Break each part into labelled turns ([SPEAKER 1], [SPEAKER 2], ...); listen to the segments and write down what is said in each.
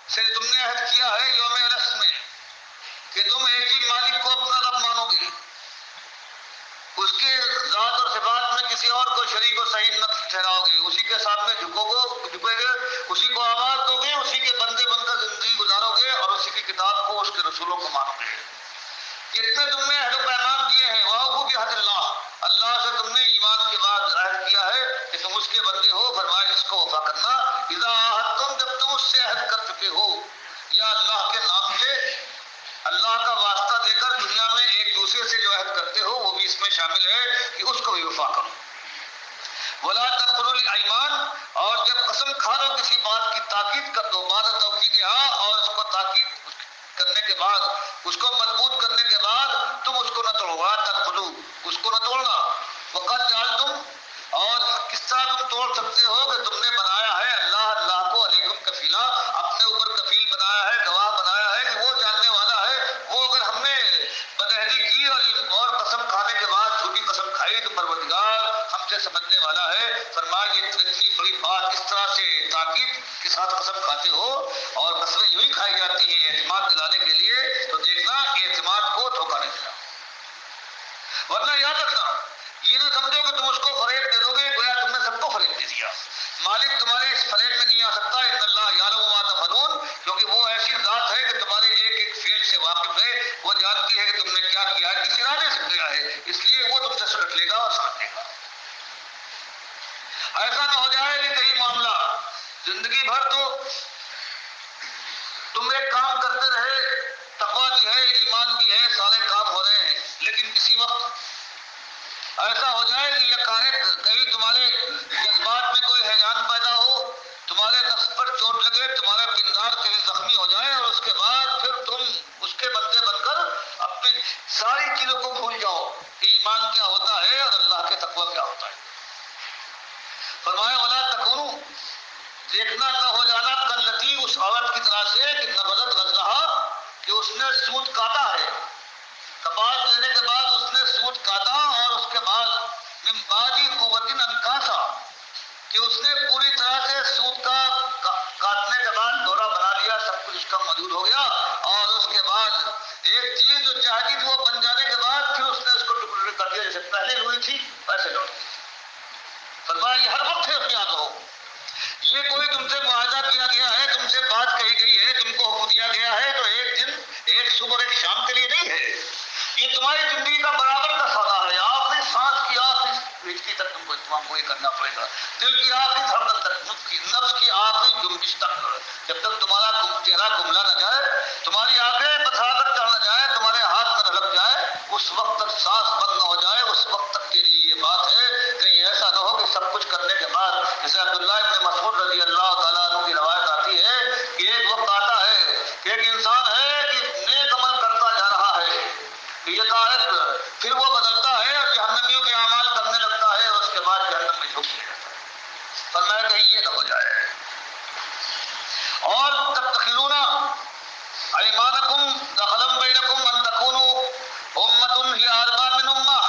[SPEAKER 1] سے تم نے عہد کیا ہے یوم رس میں کہ تم ایک ہی مالک کو اپنا رب مانو گے، اس کے ذات اور صفات میں کسی اور کو شریک و صحیح مت ٹھہراؤ گے، اسی کے سامنے جھکے گے، اسی کو آواز دو گے، اسی کے بندے بن کر زندگی گزارو گے اور اسی کی کتاب کو، اس کے رسولوں کو مانو گے۔ جتنے تم نے عہد و پیمان دیے ہیں، واؤفوا بعہد اللہ، اللہ سے تم نے ایمان کے بعد عہد کیا ہے کہ تم اس کے بندے ہو، فرمایا اس کو وفا کرنا، اذا عاہدتم، جب تم اس سے عہد کر چکے ہو، یا اللہ کے نام سے، اللہ کا واسطہ دے کر دنیا میں ایک دوسرے سے جو عہد کرتے ہو وہ بھی اس میں شامل ہے کہ اس کو بھی وفا کرو۔ ولا تنقضوا الایمان، اور جب قسم کھا لو کسی بات کی تاکید کر دو، بعد توکیدہا، اور اس کو تاکید کرنے کے بعد، اس کو مضبوط کرنے کے بعد تم اس کو نہ توڑو، ولا تنقضوا، اس کو نہ توڑنا، وقد جعلتم، اور کس طرح تم توڑ سکتے ہو کہ تم نے بنایا ہے اللہ کو علیکم کفیلا، اپنے اوپر کفیل بنایا ہے، گواہ بنایا ہے کہ وہ جاننے والا ہے، وہ اگر ہم نے بدہضی کی اور قسم کھانے کے بعد جھوٹی قسم کھائی تو پروردگار ہم سے سمجھنے والا ہے۔ فرمایا یہ اتنی بڑی بات، اس طرح سے تاکید کے ساتھ قسم کھاتے ہو اور قسمیں یوں ہی کھائی جاتی ہیں اعتماد دلانے کے لیے، تو دیکھنا اعتماد کو دھوکہ نہیں دینا، ورنہ یاد رکھنا یہ نہ سمجھو کہ تم اس کو فریب دے دو گے گویا تم نے سب کو فریب دے دیا، مالک تمہارے اس فریب میں نہیں آ سکتا، ان اللہ یعلم ما تفعلون، کیونکہ وہ ایسی ذات ہے کہ تمہارے ایک ایک فعل سے واقف ہے، وہ جانتی ہے کہ تم نے کیا کیا ہے، کس ارادے سے کیا ہے، اس لیے وہ تم سے سلٹ لے گا اور سمجھ لے گا۔ ایسا نہ ہو جائے کہ کئی معاملہ زندگی بھر تو تم ایک کام کرتے رہے، تقویٰ بھی ہے، ایمان بھی ہے، سارے کام ہو رہے ہیں، لیکن کسی وقت ایسا ہو جائے کہ یکایک کہیں تمہارے جذبات میں کوئی حیران پیدا ہو، تمہارے نفس پر چوٹ لگے، تمہارا کردار کہیں زخمی ہو جائے، اور اس کے بعد پھر تم اس کے بندے بن کر اپنی ساری چیزوں کو بھول جاؤ کہ ایمان کیا ہوتا ہے اور اللہ کے تقویٰ کیا ہوتا ہے۔ فرمایا ولا تکونوا، دیکھنا نہ ہو جانا کلتی، اس عورت کی طرح سے کہ نبذت غزلہا، کہ اس نے سوت کاٹا ہے، کپاس لینے کے بعد اس نے سوت کاٹا، اور اس کے بعد من بعد قوت انکاسا، کہ اس نے پوری طرح سے سوت کا کاٹنے کے بعد ڈورا بنا لیا، سب کچھ اس کا موجود ہو گیا، اور اس کے بعد ایک چیز جو چاہتی تھی وہ بن جانے کے بعد پھر اس نے اس کو ٹکڑے کر دیا، جیسے پہلے ہوئی تھی ویسے لوٹ گئی۔ فرمایا یہ ہر وقت ہے، اپنے یاد رہو، یہ کوئی تم سے معاہدہ کیا گیا ہے، تم سے بات کہی گئی ہے، تم کو حکم دیا گیا ہے، تو ایک دن ایک صبح اور ایک شام کے لیے نہیں ہے، یہ تمہاری زندگی کا برابر کا سودا ہے، آخری سانس کی آخری ہچکی تک تم کو اہتمام کو یہ کرنا پڑے گا، دل کی آخری دھڑکن تک، نفس کی آخری جنبش تک، جب تک تمہارا چہرہ کملا نہ جائے، تمہاری آنکھیں بتھا کر چڑھ نہ جائے، تمہارے ہاتھ نہ لگ جائے، اس وقت تک سانس بند نہ ہو جائے، اس وقت تک کے لیے یہ بات ہے، کہیں ایسا نہ ہو کہ سب کچھ کرنے کے بعد، جیسے عبداللہ ابن مسعود رضی اللہ تعالیٰ عنہ کی روایت آتی ہے کہ ایک وقت آتا ہے کہ ایک انسان ہے کہ نیک عمل کرتا جا رہا ہے، یہ تاریخ پھر وہ بدلتا ہے اور جہنمیوں کے اعمال کرنے لگتا ہے، اور اس کے بعد جہنم میں جھک جاتا ہے۔ فرمایا کہیں یہ نہ ہو جائے۔ اور تتخذون ایمانکم دخلا بینکم ان تکونوا امة ہی اربا من امہ،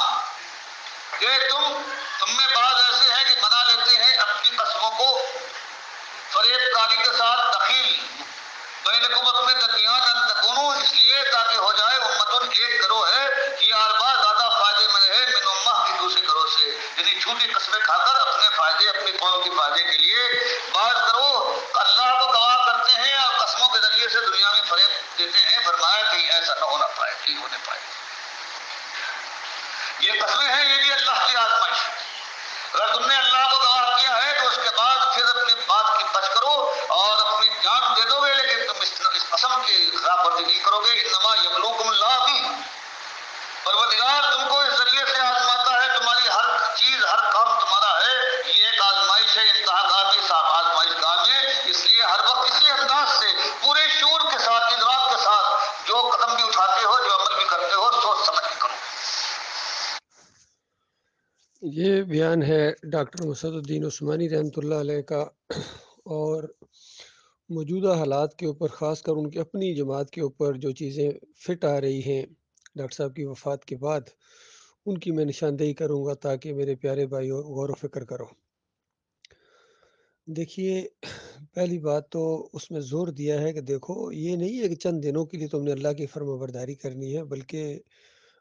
[SPEAKER 1] کہ تم میں بعض ایسے ہیں کہ بنا لیتے ہیں اپنی قسموں کو فریب کاری کے ساتھ دخیل، بینکم اپنے درمیان، ان تکونوا اس لیے تاکہ ہو جائے امتن ایک گروہ ہے، یہ اربا زیادہ فائدے مند ہے من امہ کی دوسرے گروہ سے، یعنی جھوٹی قسمیں کھا کر اپنے فائدے، اپنی قوم کے فائدے کے لیے بعض گروہ اللہ کو گواہ کرتے ہیں اور قسموں کے ذریعے سے دنیا میں فریب دیتے ہیں۔ فرمایا کہ ایسا نہ ہونا پائے، نہیں ہونے پائے، یہ قسمیں ہیں، یہ بھی اللہ کی آزمائش ہے، اگر تم نے اللہ کو گواہ کیا ہے تو اس کے بعد پھر اپنی بات کی پچ کرو اور اپنی جان دے دو گے، لیکن تم اس قسم کی خلاف ورزی نہیں کرو گے۔ انما یبلوکم اللہ بھی، پروردگار تم کو اس ذریعے سے آزماتا ہے، تمہاری ہر چیز ہر کام تمہارا ہے، یہ ایک آزمائش ہے، امتحان گاہ میں، آزمائش گاہ میں، اس لیے ہر وقت اسی انداز سے پورے شعور کے ساتھ، ادراک کے ساتھ جو قدم بھی اٹھاتے ہو، جو عمل بھی کرتے ہو، سوچ سمجھ کے کرو۔
[SPEAKER 2] یہ بیان ہے ڈاکٹر مسعد الدین عثمانی رحمۃ اللہ علیہ کا، اور موجودہ حالات کے اوپر، خاص کر ان کی اپنی جماعت کے اوپر جو چیزیں فٹ آ رہی ہیں ڈاکٹر صاحب کی وفات کے بعد، ان کی میں نشاندہی کروں گا تاکہ میرے پیارے بھائی غور و فکر کرو۔ دیکھیے پہلی بات تو اس میں زور دیا ہے کہ دیکھو یہ نہیں ہے کہ چند دنوں کے لیے تم نے اللہ کی فرما برداری کرنی ہے، بلکہ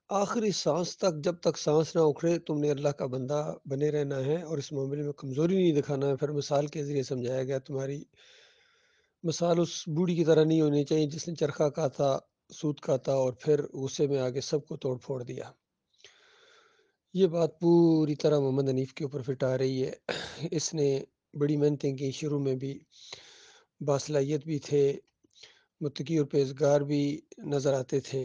[SPEAKER 2] آخری سانس تک، جب تک سانس نہ اکھڑے تم نے اللہ کا بندہ بنے رہنا ہے اور اس معاملے میں کمزوری نہیں دکھانا ہے۔ پھر مثال کے ذریعے سمجھایا گیا تمہاری مثال اس بوڑھی کی طرح نہیں ہونی چاہیے جس نے چرخہ کاتا، سود کاتا اور پھر غصے میں آگے سب کو توڑ پھوڑ دیا۔ یہ بات پوری طرح محمد حنیف کے اوپر فٹ آ رہی ہے۔ اس نے بڑی محنتیں کی، شروع میں بھی باصلاحیت بھی تھے، متقی اور پرہیزگار بھی نظر آتے تھے،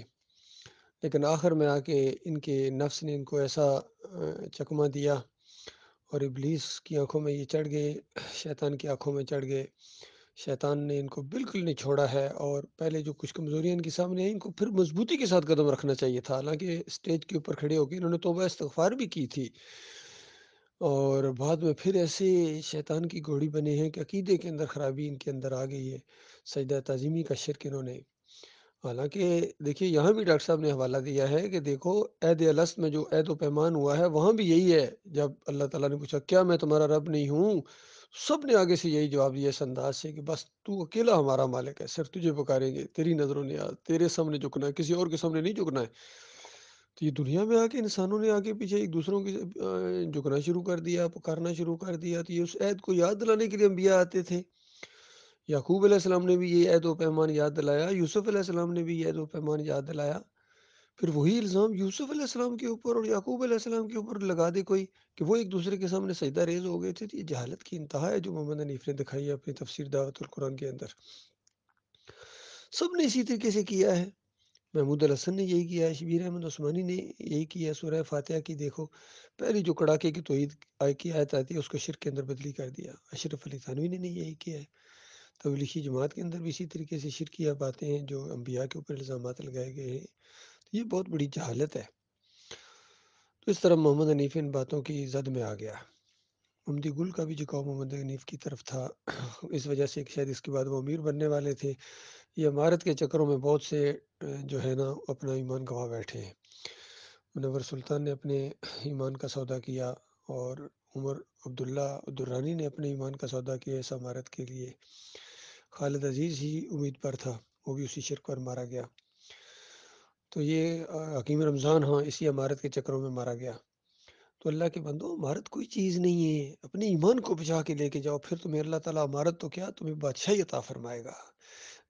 [SPEAKER 2] لیکن آخر میں آ کے ان کے نفس نے ان کو ایسا چکمہ دیا اور ابلیس کی آنکھوں میں یہ چڑھ گئے، شیطان کی آنکھوں میں چڑھ گئے۔ شیطان نے ان کو بالکل نہیں چھوڑا ہے اور پہلے جو کچھ کمزوریاں ان کے سامنے ہیں ان کو پھر مضبوطی کے ساتھ قدم رکھنا چاہیے تھا، حالانکہ اسٹیج کے اوپر کھڑے ہو کے انہوں نے توبہ استغفار بھی کی تھی اور بعد میں پھر ایسے شیطان کی گھوڑی بنے ہیں کہ عقیدے کے اندر خرابی ان کے اندر آ گئی ہے، سجدہ تعظیمی کا شرک انہوں نے۔ حالانکہ دیکھیے یہاں بھی ڈاکٹر صاحب نے حوالہ دیا ہے کہ دیکھو عہد الست میں جو عہد و پیمان ہوا ہے وہاں بھی یہی ہے، جب اللہ تعالیٰ نے پوچھا کیا میں تمہارا رب نہیں ہوں، سب نے آگے سے یہی جواب دیا اس انداز سے کہ بس تو اکیلا ہمارا مالک ہے، صرف تجھے پکاریں گے، تیری نظروں نے تیرے سامنے جھکنا ہے، کسی اور کے سامنے نہیں جھکنا ہے۔ تو یہ دنیا میں آ کے انسانوں نے آگے پیچھے ایک دوسروں کی جھکنا شروع کر دیا، پکارنا شروع کر دیا، تو یہ اس عہد کو یاد دلانے کے لیے انبیاء آتے تھے۔ یعقوب علیہ السلام نے بھی یہ عہد و پیمان یاد دلایا، یوسف علیہ السلام نے بھی یہ عہد و پیمان یاد دلایا، پھر وہی الزام یوسف علیہ السلام کے اوپر اور یعقوب علیہ السلام کے اوپر لگا دے کوئی کہ وہ ایک دوسرے کے سامنے سجدہ ریز ہو گئے تھے۔ تو یہ جہالت کی انتہا ہے جو محمد حنیف نے دکھائی ہے اپنی تفسیر دعوت القرآن کے اندر۔ سب نے اسی طریقے سے کیا ہے، محمود الحسن نے یہی کیا ہے، شبیر احمد عثمانی نے یہی کیا ہے۔ سورہ فاتحہ کی دیکھو پہلی جو کڑاکے کی توحید کی آیت آتی ہے اس کو شرک کے اندر بدلی کر دیا۔ اشرف علی تھانوی نے یہی کیا ہے۔ تبلیغی جماعت کے اندر بھی اسی طریقے سے شرکیہ باتیں ہیں جو انبیاء کے اوپر الزامات لگائے گئے ہیں، تو یہ بہت بڑی جہالت ہے۔ تو اس طرح محمد حنیف ان باتوں کی زد میں آ گیا۔ محمدی گل کا بھی جھکاؤ محمد حنیف کی طرف تھا، اس وجہ سے کہ شاید اس کے بعد وہ امیر بننے والے تھے۔ یہ عمارت کے چکروں میں بہت سے جو ہے نا اپنا ایمان گنوا بیٹھے ہیں۔ منور سلطان نے اپنے ایمان کا سودا کیا اور عمر عبداللہ عبدالرانی نے اپنے ایمان کا سودا کیا اس عمارت کے لیے۔ خالد عزیز ہی امید پر تھا، وہ بھی اسی شرک پر مارا گیا۔ تو یہ حکیم رمضان ہاں اسی عمارت کے چکروں میں مارا گیا۔ تو اللہ کے بندو عمارت کوئی چیز نہیں ہے، اپنے ایمان کو بچا کے لے کے جاؤ، پھر تمہیں اللہ تعالیٰ عمارت تو کیا تمہیں بادشاہی عطا فرمائے گا۔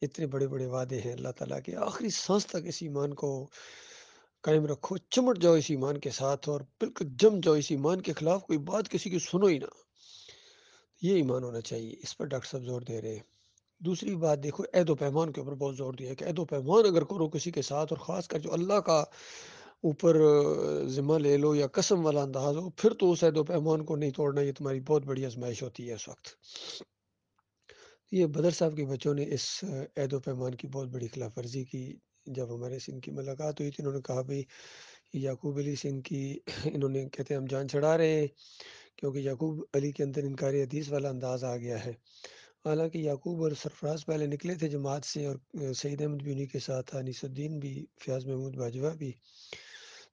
[SPEAKER 2] اتنے بڑے بڑے وعدے ہیں اللہ تعالیٰ کے، آخری سانس تک اس ایمان کو قائم رکھو، چمٹ جاؤ اس ایمان کے ساتھ اور بالکل جم جاؤ اس ایمان کے خلاف، کوئی بات کسی کی سنو ہی نہ۔ یہ ایمان ہونا چاہیے، اس پر ڈاکٹر صاحب زور دے رہے ہیں۔ دوسری بات دیکھو عہد و پیمان کے اوپر بہت زور دیا ہے کہ عہد و پیمان اگر کرو کسی کے ساتھ اور خاص کر جو اللہ کا اوپر ذمہ لے لو یا قسم والا انداز ہو، پھر تو اس عہد و پیمان کو نہیں توڑنا، یہ تمہاری بہت بڑی آزمائش ہوتی ہے اس وقت۔ یہ بدر صاحب کے بچوں نے اس عہد و پیمان کی بہت بڑی خلاف ورزی کی۔ جب ہمارے سے ان کی ملاقات ہوئی تھی انہوں نے کہا بھائی یعقوب علی سے ان کی انہوں نے کہتے ہیں ہم جان چھڑا رہے ہیں کیونکہ یعقوب علی کے اندر انکاری حدیث والا انداز آ گیا ہے۔ حالانکہ یعقوب اور سرفراز پہلے نکلے تھے جماعت سے اور سعید احمد بھی انہی کے ساتھ تھا، انیس الدین بھی، فیاض محمود باجوہ بھی،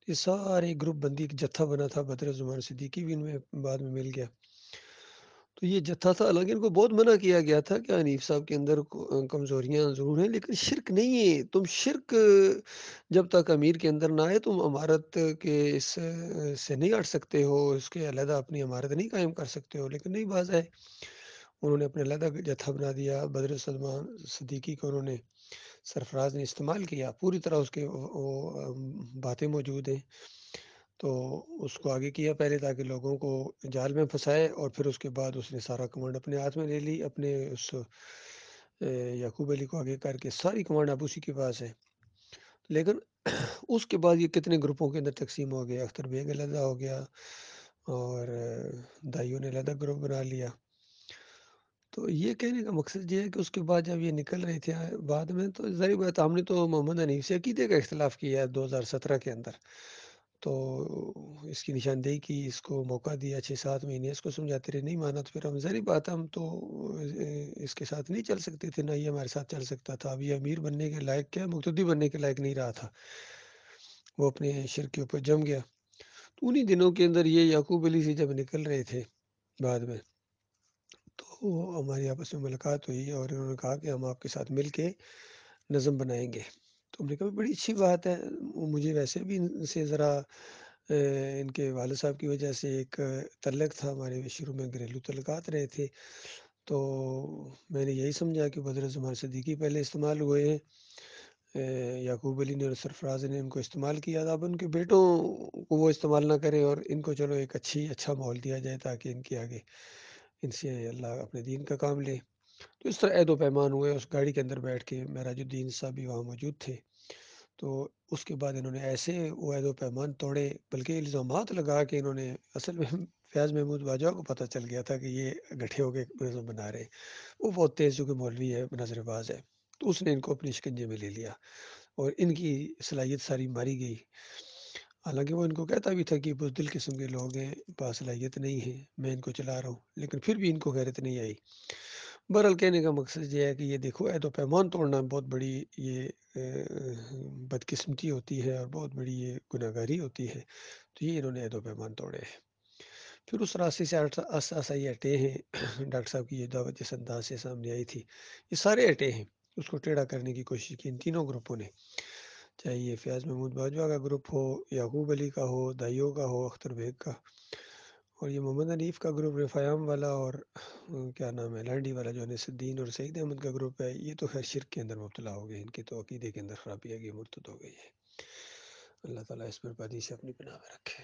[SPEAKER 2] یہ سارے گروپ بندی ایک جتھا بنا تھا۔ بدر زمان صدیقی بھی ان میں بعد میں مل گیا۔ تو یہ جتھا تھا، حالانکہ ان کو بہت منع کیا گیا تھا کہ حنیف صاحب کے اندر کمزوریاں ضرور ہیں لیکن شرک نہیں ہے، تم شرک جب تک امیر کے اندر نہ آئے تم عمارت کے اس سے نہیں ہٹ سکتے ہو، اس کے علیحدہ اپنی عمارت نہیں قائم کر سکتے ہو، لیکن نہیں باز آئے، انہوں نے اپنے علیحدہ جتھا بنا دیا۔ بدر سلمان صدیقی کو انہوں نے سرفراز نے استعمال کیا پوری طرح، اس کے وہ باتیں موجود ہیں، تو اس کو آگے کیا پہلے تاکہ لوگوں کو جال میں پھنسائے اور پھر اس کے بعد اس نے سارا کمانڈ اپنے ہاتھ میں لے لی، اپنے اس یعقوب علی کو آگے کر کے ساری کمانڈ اب اسی کے پاس ہے۔ لیکن اس کے بعد یہ کتنے گروپوں کے اندر تقسیم ہو گیا، اختر بیگ علیحدہ ہو گیا اور دائیوں نے علیحدہ گروپ بنا لیا۔ تو یہ کہنے کا مقصد یہ ہے کہ اس کے بعد جب یہ نکل رہے تھے بعد میں، تو ظاہر بات ہم نے تو محمد حنیف سے عقیدے کا اختلاف کیا ہے 2017 کے اندر، تو اس کی نشاندہی کی، اس کو موقع دیا 6-7 مہینے، اس کو سمجھاتے رہے، نہیں مانا تو پھر ہم ظاہر بات ہم تو اس کے ساتھ نہیں چل سکتے تھے، نہ یہ ہمارے ساتھ چل سکتا تھا۔ اب یہ امیر بننے کے لائق کیا مقتدی بننے کے لائق نہیں رہا تھا، وہ اپنے شرک کے اوپر جم گیا۔ تو انہی دنوں کے اندر یہ یعقوب علی سے جب نکل رہے تھے بعد میں، تو ہماری آپس میں ملاقات ہوئی اور انہوں نے کہا کہ ہم آپ کے ساتھ مل کے نظم بنائیں گے۔ تو ہم نے کہا بڑی اچھی بات ہے، مجھے ویسے بھی ان سے ذرا ان کے والد صاحب کی وجہ سے ایک تعلق تھا، ہمارے شروع میں گھریلو تعلقات رہے تھے، تو میں نے یہی سمجھا کہ بدر زمان صدیقی پہلے استعمال ہوئے ہیں، یعقوب علی نے اور سرفراز نے ان کو استعمال کیا تھا، اب ان کے بیٹوں کو وہ استعمال نہ کرے اور ان کو چلو ایک اچھا ماحول دیا جائے تاکہ ان کے آگے ان سے اللہ اپنے دین کا کام لے۔ تو اس طرح عہد و پیمان ہوئے، اس گاڑی کے اندر بیٹھ کے معراج الدین صاحب بھی وہاں موجود تھے۔ تو اس کے بعد انہوں نے ایسے وہ عہد و پیمان توڑے، بلکہ الزامات لگا کہ انہوں نے اصل میں فیاض محمود باجوہ کو پتہ چل گیا تھا کہ یہ گٹھے ہو کے نظم بنا رہے ہیں، وہ بہت تیز چونکہ مولوی ہے، نظر باز ہے، تو اس نے ان کو اپنی شکنجے میں لے لیا اور ان کی صلاحیت ساری ماری گئی۔ حالانکہ وہ ان کو کہتا بھی تھا کہ بزدل قسم کے لوگ ہیں، باصلاحیت نہیں ہے، میں ان کو چلا رہا ہوں، لیکن پھر بھی ان کو غیرت نہیں آئی۔ بہرحال کہنے کا مقصد یہ ہے کہ یہ دیکھو عہد و پیمان توڑنا بہت بڑی یہ بدقسمتی ہوتی ہے اور بہت بڑی یہ گناہ گاری ہوتی ہے، تو یہ انہوں نے عہد و پیمان توڑے ہیں۔ پھر اس راستے سے آسائی ہٹے ہیں، ڈاکٹر صاحب کی یہ دعوت جس انداز سے سامنے آئی تھی، یہ سارے ہٹے ہیں، اس کو ٹیڑھا کرنے کی کوشش کی ان تینوں گروپوں نے، چاہے یہ فیاض محمود باجوہ کا گروپ ہو، یعقوب علی کا ہو، دائیوں کا ہو، اختر بیگ کا، اور یہ محمد حنیف کا گروپ رفایام والا، اور کیا نام ہے لانڈی والا جو انیس الدین اور سعید احمد کا گروپ ہے، یہ تو خیر شرک کے اندر مبتلا ہو گئے، ان کی تو عقیدے کے اندر خرابی آ گئی، مرتد ہو گئی ہے۔ اللہ تعالیٰ اس بربادی سے اپنی پناہ میں رکھے۔